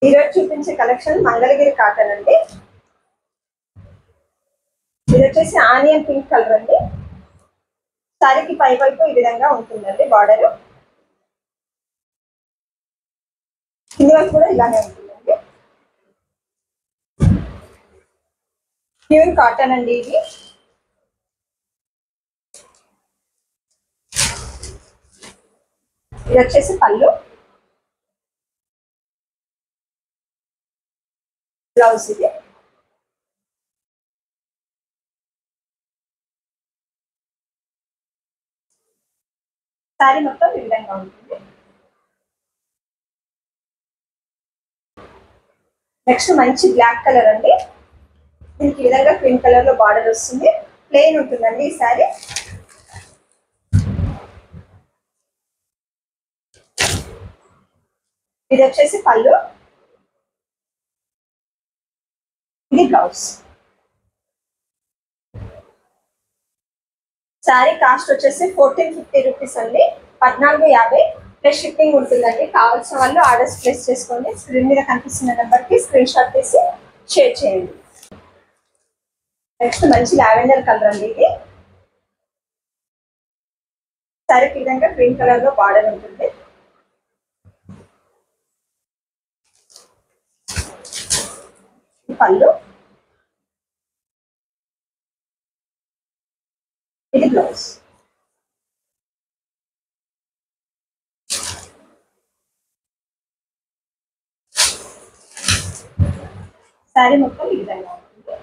ఈరోజు చూపించే collection Mangalagiri cotton అండి. ఇది వచ్చేసి ఆనియన్ పింక్ కలర్ అండి. సారీకి పై వైపు ఈ విధంగా ఉంటుందండి బార్డర్. కింది వైపు కూడా ఇలానే ఉంటుందండి. ప్యూర్ కాటన్ అండి ఇది. ఇది వచ్చేసి పళ్ళు, బ్లౌజ్ ఇది. సారీ మొత్తం ఈ విధంగా ఉంటుంది. నెక్స్ట్ మంచి బ్లాక్ కలర్ అండి. దీనికి ఈ విధంగా క్రీమ్ కలర్ లో బార్డర్ వస్తుంది. ప్లెయిన్ ఉంటుందండి ఈ సారీ. ఇది వచ్చేసి పళ్ళు, ఇది బ్లౌజ్. శారీ కాస్ట్ వచ్చేసి 1450 రూపీస్ అండి. 1450 ప్లస్ షిప్పింగ్ ఉంటుందండి. కావాల్సిన వాళ్ళు ఆర్డర్స్ ప్లేస్ చేసుకోండి. స్క్రీన్ మీద కనిపిస్తున్న నెంబర్కి స్క్రీన్ షాట్ తీసి షేర్ చేయండి. నెక్స్ట్ మంచి లావెండర్ కలర్ అండి ఇది. శారీకి విధంగా గ్రీన్ కలర్ లో బార్డర్ ఉంటుంది. పళ్ళు, ఇది బ్లౌజ్. శారీ మొత్తం ఈ విధంగా ఉంటుంది.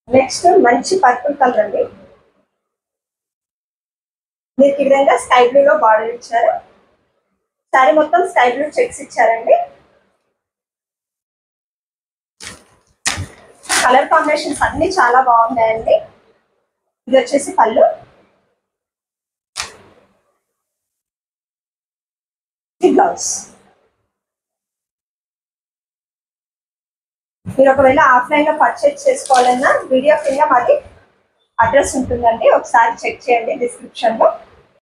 నెక్స్ట్ మంచి పర్పుల్ కలర్ అండి. మీకు ఈ విధంగా స్కై బ్లూ లో బార్డర్ ఇచ్చారు. శారీ మొత్తం స్కై బ్లూ చెక్స్ ఇచ్చారండి. కలర్ కాంబినేషన్స్ అన్ని చాలా బాగున్నాయండి. ఇది వచ్చేసి పళ్ళు, ఇది బ్లౌజ్. మీరు ఒకవేళ ఆఫ్లైన్ లో పర్చేజ్ చేసుకోవాలన్నా వీడియో కింద మాది అడ్రస్ ఉంటుందండి. ఒకసారి చెక్ చేయండి డిస్క్రిప్షన్ లో.